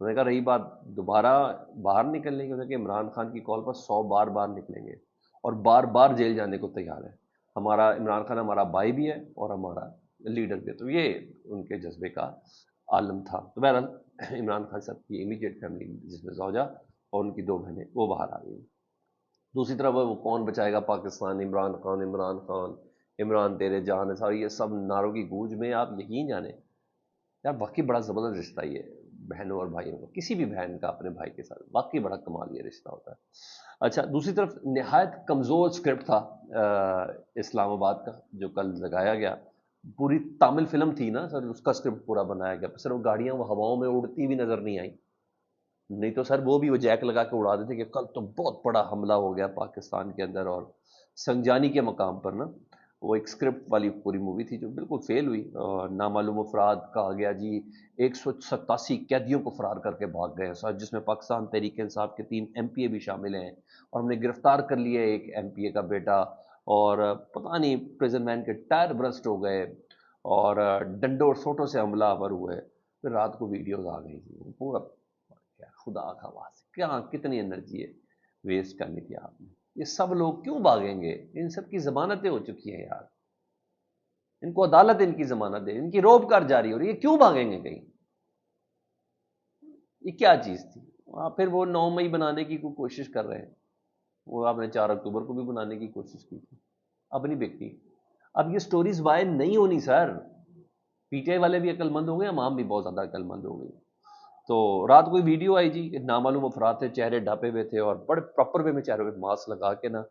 انہوں نے کہا رہی بات دوبارہ باہر نکلنے کی، انہوں نے کہ عمران خان کی کال پر 100 بار باہر نکلیں گے اور بار بار جیل جانے کو تیار ہے. ہمارا عمران خان ہمارا بھائی بھی ہے اور ہمارا لیڈر بھی ہے. تو یہ ان کے جذبے کا عالم تھا. تو بہرحال عمران خان صاحب کی امیڈیٹ فیملی جس میں زوجہ اور ان کی 2 بہنیں وہ باہر آ گئی. دوسری طرف وہ کون بچائے گا پاکستان، عمران خان، عمران خان، عمران تیرے جان ہے ساری، یہ سب نعروں کی گونج میں آپ یقین جانیں یار واقعی بڑا زبردست رشتہ یہ بہنوں اور بھائیوں کا. کسی بھی بہن کا اپنے بھائی کے ساتھ واقعی بڑا کمال یہ رشتہ ہوتا ہے. اچھا دوسری طرف نہایت کمزور اسکرپٹ تھا اسلام آباد کا جو کل لگایا گیا. پوری تامل فلم تھی نا سر، اس کا اسکرپٹ پورا بنایا گیا. صرف وہ گاڑیاں وہ ہواؤں میں اڑتی بھی نظر نہیں آئی، نہیں تو سر وہ بھی وہ جیک لگا کے اڑا دیتے کہ کل تو بہت بڑا حملہ ہو گیا پاکستان کے اندر. اور سنجانی کے مقام پر نا وہ ایک اسکرپٹ والی پوری مووی تھی جو بالکل فیل ہوئی. اور نامعلوم افراد کہا گیا جی 187 قیدیوں کو فرار کر کے بھاگ گئے سر، جس میں پاکستان تحریک انصاف کے 3 MP بھی شامل ہیں، اور ہم نے گرفتار کر لیا ایک MP کا بیٹا. اور پتہ نہیں پریزن مین کے ٹائر برسٹ ہو گئے اور ڈنڈوں اور سوٹوں سے حملہ آور ہوئے. پھر رات کو ویڈیوز آ گئی تھی پورا. خدا کا واسطہ کیا کتنی انرجی ہے ویسٹ کرنی تھی آپ نے. یہ سب لوگ کیوں بھاگیں گے؟ ان سب کی ضمانتیں ہو چکی ہیں یار، ان کو عدالت ان کی ضمانت ہے، ان کی روب کار جاری ہو رہی ہے، کیوں بھاگیں گے کہیں؟ یہ کیا چیز تھی؟ پھر وہ 9 مئی بنانے کی کوئی کوشش کر رہے ہیں. وہ آپ نے 4 اکتوبر کو بھی بنانے کی کوشش کی تھی، اب نہیں بکتی. اب یہ سٹوریز وائر نہیں ہونی سر. PTI والے بھی عقل مند ہو گئے، عوام بھی بہت زیادہ عقل مند ہو گئی. تو رات کوئی ویڈیو آئی جی، نامعلوم افراد تھے، چہرے ڈھانپے ہوئے تھے اور بڑے پراپر وے میں چہرے پہ ماسک لگا کے نا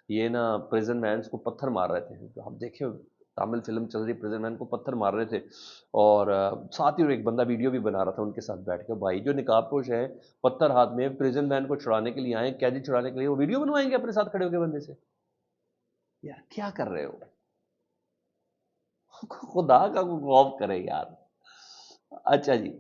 یہ نا پریزن مینس کو پتھر مار رہے تھے. تو آپ دیکھیں تامل فلم چل رہی، پریزن مین کو پتھر مار رہے تھے. اور ساتھ ہی ایک بندہ ویڈیو بھی بنا رہا تھا ان کے ساتھ بیٹھ کے. بھائی جو نقاب پوش ہے پتھر ہاتھ میں پریزن مین کو چھڑانے کے لیے آئے، قیدی چھڑانے کے لیے، وہ ویڈیو بنوائیں گے اپنے ساتھ کھڑے ہو کے بندے سے؟ یار کیا کر رہے ہو؟ خدا کا کوئی خوف کرے یار. اچھا جی،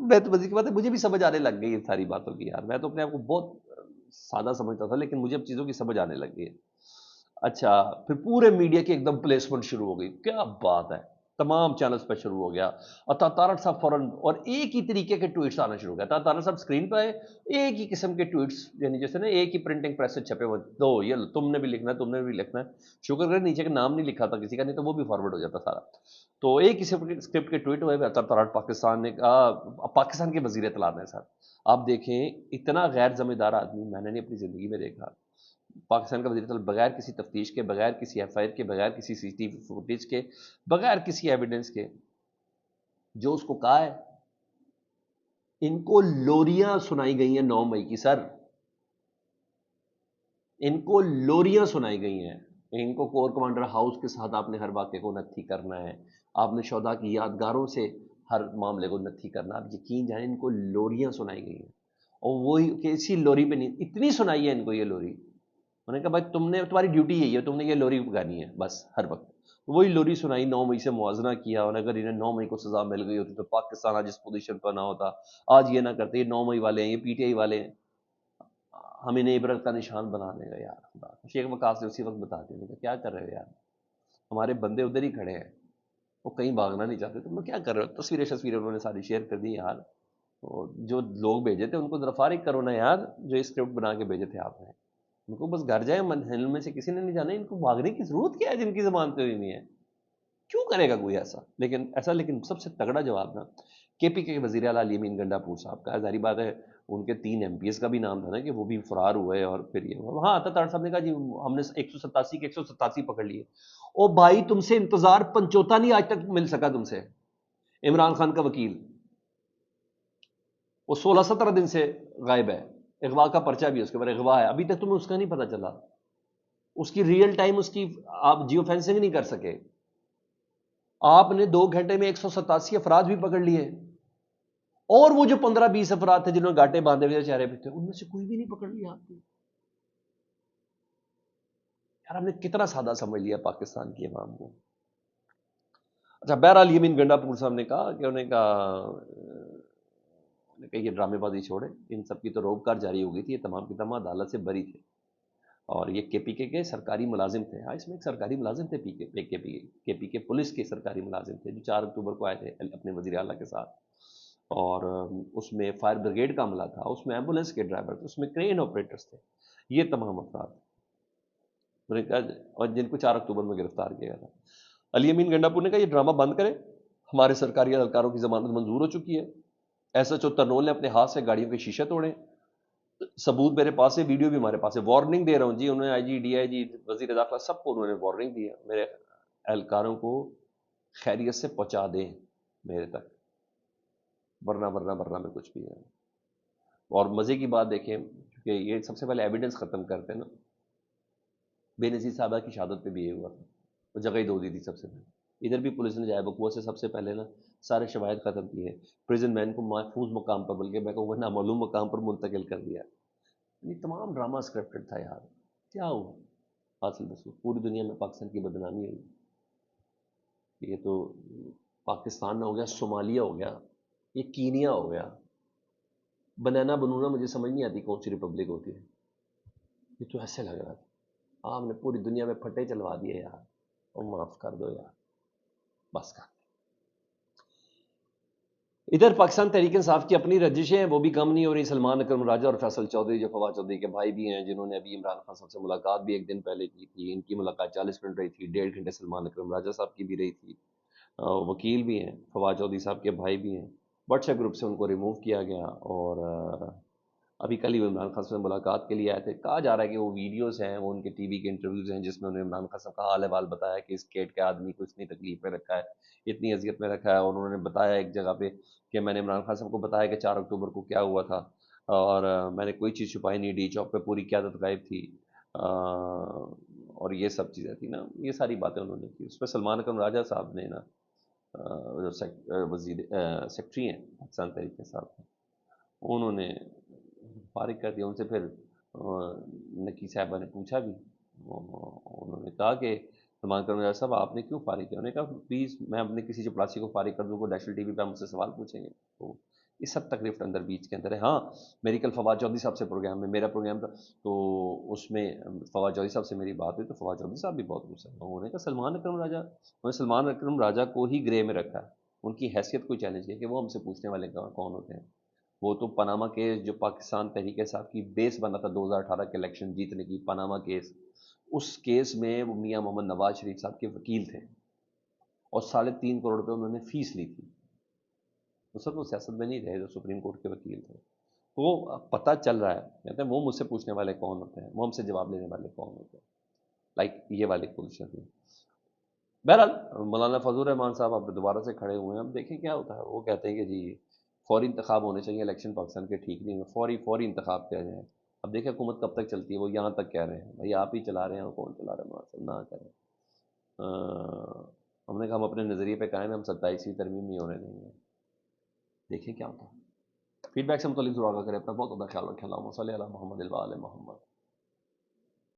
میں تو مزے کی بات ہے مجھے بھی سمجھ آنے لگ گئی ہے ساری باتوں کی یار. میں تو اپنے آپ کو بہت سادہ سمجھتا تھا لیکن مجھے اب چیزوں کی سمجھ آنے لگ گئی ہے. اچھا پھر پورے میڈیا کی ایک دم پلیسمنٹ شروع ہو گئی. کیا بات ہے، تمام چینلز پہ شروع ہو گیا. عطا طارق صاحب فوراً اور ایک ہی طریقے کے ٹویٹس آنا شروع ہو گیا. عطا طارق صاحب اسکرین پہ آئے، ایک ہی قسم کے ٹویٹس، یعنی جیسے نا ایک ہی پرنٹنگ پریس سے چھپے ہوئے دو، یہ تم نے بھی لکھنا ہے، تم نے بھی لکھنا ہے. شکر کرے نیچے کا نام نہیں لکھا تھا کسی کا، نہیں تو وہ بھی فارورڈ ہو جاتا سارا. تو ایک ہی اسکرپٹ کے ٹویٹ ہوئے. عطا طارق پاکستان نے کہا، پاکستان کے وزیر اطلاعات ہیں صاحب. آپ دیکھیں اتنا غیر ذمہ دار آدمی میں نے نہیں اپنی زندگی میں دیکھا. پاکستان کا وزیر اعظم بغیر کسی تفتیش کے، بغیر کسی FIR کے، بغیر کسی CCTV فوٹیج کے، بغیر کسی ایویڈنس کے جو اس کو کہا ہے. ان کو لوریاں سنائی گئی ہیں 9 مئی کی سر، ان کو لوریاں سنائی گئی ہیں. ان کو کور کمانڈر ہاؤس کے ساتھ آپ نے ہر واقعے کو نتھی کرنا ہے، آپ نے شہداء کی یادگاروں سے ہر معاملے کو نتھی کرنا. آپ یقین جانیں ان کو لوریاں سنائی گئی ہیں، اور وہی کہ اسی لوری پہ نہیں اتنی سنائی ہے ان کو یہ لوری. انہوں نے کہا بھائی تم نے، تمہاری ڈیوٹی یہی ہے، تم نے یہ لوری گانی ہے بس ہر وقت. وہی لوری سنائی، 9 مئی سے موازنہ کیا. اور اگر انہیں 9 مئی کو سزا مل گئی ہوتی تو پاکستان آج اس پوزیشن پر نہ ہوتا. آج یہ نہ کرتے، یہ 9 مئی والے ہیں، یہ PTI والے ہیں، ہم انہیں عبرت کا نشان بنا دیں گا. یار خدا، شیخ وقاص سے اسی وقت بتاتے ہیں کہ کیا کر رہے ہو یار، ہمارے بندے ادھر ہی کھڑے ہیں، وہ کہیں بھاگنا نہیں چاہتے، تم لوگ کیا کر رہے ہو؟ تصویریں انہوں نے ساری شیئر کر دی یار. جو لوگ بھیجے تھے ان کو ذرا فارغ کرو نا یار، جو اسکرپٹ بنا کے بھیجے تھے آپ نے. ان کو بس گھر جائے، منہل میں سے کسی نے نہیں جانا. ان کو بھاگنے کی ضرورت کیا ہے جن کی ضمانتیں ہوئی نہیں ہے؟ کیوں کرے گا کوئی ایسا؟ لیکن سب سے تگڑا جواب نا KPK کے وزیر اعلیٰ علی امین گنڈا پور صاحب کا ہے. ظاہری بات ہے ان کے 3 MPs کا بھی نام تھا نا کہ وہ بھی فرار ہوئے اور پھر یہ ہوا. ہاں عطا طارق صاحب نے کہا جی ہم نے 187 کے 187 پکڑ لیے. او بھائی تم سے انتظار پنچوتا نہیں آج تک مل سکا تم سے. عمران خان کا وکیل وہ 16-17 دن سے غائب ہے، اغوا کا پرچہ بھی اس کے اوپر اغوا ہے، ابھی تک تمہیں اس کا نہیں پتہ چلا. اس کی ریئل ٹائم اس کی آپ جیو فینسنگ نہیں کر سکے. آپ نے 2 گھنٹے میں 187 افراد بھی پکڑ لیے، اور وہ جو 15-20 افراد تھے جنہوں نے گاٹے باندھے ہوئے چہرے پہ تھے ان میں سے کوئی بھی نہیں پکڑ لیا آپ نے. یار ہم نے کتنا سادہ سمجھ لیا پاکستان کی عوام کو. اچھا بہرحال یمین گنڈا پور صاحب نے کہا کہ انہوں نے کہا یہ ڈرامے بازی چھوڑے، ان سب کی تو روب کار جاری ہو گئی تھی، یہ تمام کی تمام عدالت سے بری تھے. اور یہ KPK کے سرکاری ملازم تھے. ہاں اس میں ایک سرکاری ملازم تھے KPK پولیس کے سرکاری ملازم تھے جو 4 اکتوبر کو آئے تھے اپنے وزیر اعلیٰ کے ساتھ. اور اس میں فائر بریگیڈ کا عملہ تھا، اس میں ایمبولینس کے ڈرائیور تھے، اس میں کرین آپریٹرز تھے، یہ تمام افراد انہوں نے کہا، اور جن کو 4 اکتوبر میں گرفتار کیا گیا تھا۔ علی امین گنڈاپور نے کہا یہ ڈرامہ بند کرے، ہمارے سرکاری اہلکاروں کی ضمانت منظور ہو چکی ہے۔ ایس ایچ او ترنول نے اپنے ہاتھ سے گاڑیوں کے شیشے توڑے، ثبوت میرے پاس ہے، ویڈیو بھی ہمارے پاس ہے، وارننگ دے رہا ہوں جی، انہوں نے آئی جی، ڈی آئی جی، وزیر داخلہ سب کو انہوں نے وارننگ دی ہے، میرے اہلکاروں کو خیریت سے پہنچا دیں میرے تک، ورنہ میں کچھ بھی ہے۔ اور مزے کی بات دیکھیں کہ یہ سب سے پہلے ایویڈنس ختم کرتے ہیں نا، بے نظیر صاحبہ کی شہادت پہ بھی یہ ہوا تھا، وہ جگہ ہی دو دی تھی سب سے پہلے، ادھر بھی پولیس نے جائے بقوہ سے سب سے پہلے نا سارے شواہد ختم کیے، پریزن مین کو محفوظ مقام پر بلکہ میں کو نامعلوم مقام پر منتقل کر دیا۔ یہ تمام ڈرامہ اسکرپٹڈ تھا یار، کیا ہوا حاصل بس پوری دنیا میں پاکستان کی بدنامی ہوئی، یہ تو پاکستان نہ ہو گیا، صومالیہ ہو گیا، یہ کینیا ہو گیا، بنانا بنونا مجھے سمجھ نہیں آتی کون سی ریپبلک ہوتی ہے، یہ تو ایسے لگ رہا تھا آپ نے پوری دنیا میں پھٹے چلوا دیے یار، اور معاف کر دو یار، بس کر۔ ادھر پاکستان تحریک انصاف کی اپنی رجشیں ہیں، وہ بھی کم نہیں ہو رہی۔ سلمان اکرم راجہ اور فیصل چودھری جو فواد چودھری کے بھائی بھی ہیں، جنہوں نے ابھی عمران خان صاحب سے ملاقات بھی ایک دن پہلے کی تھی، ان کی ملاقات 40 منٹ رہی تھی، 1.5 گھنٹے سلمان اکرم راجہ صاحب کی بھی رہی تھی، وکیل بھی ہیں، فواد چودھری صاحب کے بھائی بھی ہیں، واٹس ایپ گروپ سے ان کو ریموو کیا گیا، اور ابھی کل ہی وہ عمران خان سے ملاقات کے لیے آئے تھے۔ کہا جا رہا ہے کہ وہ ویڈیوز ہیں، وہ ان کے ٹی وی کے انٹرویوز ہیں، جس میں انہوں نے عمران خان صاحب کا حال احوال بتایا کہ اس کیٹ کے آدمی کو اتنی تکلیف میں رکھا ہے، اتنی اذیت میں رکھا ہے، اور انہوں نے بتایا ایک جگہ پہ کہ میں نے عمران خان صاحب کو بتایا کہ 4 اکتوبر کو کیا ہوا تھا، اور میں نے کوئی چیز چھپائی نہیں، ڈی چوک پہ پوری قیادت غائب تھی، اور یہ سب چیزیں تھیں نا، یہ ساری باتیں انہوں نے کی۔ اس پہ سلمان اکرم راجہ صاحب نے نا، جو وزیر سیکٹری ہیں پاکستان تحریک انصاف کے، انہوں نے فارغ کر دیا ان سے۔ پھر نکی صاحبہ نے پوچھا بھی، انہوں نے کہا کہ سلمان کرم راجہ صاحب آپ نے کیوں فارغ کیا؟ انہوں نے کہا پلیز میں اپنے کسی چپڑاسی کو فارغ کر دوں گا، نیشنل ٹی وی پہ مجھ سے سوال پوچھیں گے، تو اس حد تک رفٹ اندر بیچ کے اندر ہے۔ ہاں میری کل فواد چودھری صاحب سے پروگرام میں، میرا پروگرام تھا، تو اس میں فواد چودھری صاحب سے میری بات ہوئی، تو فواد چودھری صاحب بھی بہت غصہ ہے، انہوں نے کہا سلمان اکرم راجہ، انہوں نے سلمان اکرم راجہ کو ہی گرے میں رکھا ہے، ان کی حیثیت کو چیلنج کیا کہ وہ ہم سے پوچھنے والے کون ہوتے ہیں؟ وہ تو پاناما کیس جو پاکستان تحریک انصاف کی بیس بنا تھا 2018 کے الیکشن جیتنے کی، پاناما کیس، اس کیس میں وہ میاں محمد نواز شریف صاحب کے وکیل تھے، اور 3.5 کروڑ روپے انہوں نے فیس لی تھی، اس وقت وہ سیاست میں نہیں رہے، جو سپریم کورٹ کے وکیل تھے، تو وہ پتہ چل رہا ہے، کہتے ہیں وہ مجھ سے پوچھنے والے کون ہوتے ہیں، وہ ہم سے جواب لینے والے کون ہوتے ہیں، لائک یہ والی پوزیشن ہے۔ بہرحال مولانا فضل الرحمان صاحب اب دوبارہ سے کھڑے ہوئے ہیں، اب دیکھیں کیا ہوتا ہے۔ وہ کہتے ہیں کہ جی فوری انتخاب ہونے چاہیے، الیکشن پاکستان کے ٹھیک نہیں ہوئے، فوری انتخاب کیا جائیں۔ اب دیکھیں حکومت کب تک چلتی ہے، وہ یہاں تک کہہ رہے ہیں بھائی آپ ہی چلا رہے ہیں، اور کون چلا رہا ہے معاشرہ، نہ کریں۔ ہم نے کہا ہم اپنے نظریے پہ قائم ہیں، ہم 27ویں ترمیم نہیں ہونے دیں گے، دیکھیں کیا ہوتا ہے۔ فیڈ بیک سے متعلق ضرور آگاہ کریں، اپنا بہت زیادہ خیال رکھیں، اللہم صلی علی محمد و آل محمد۔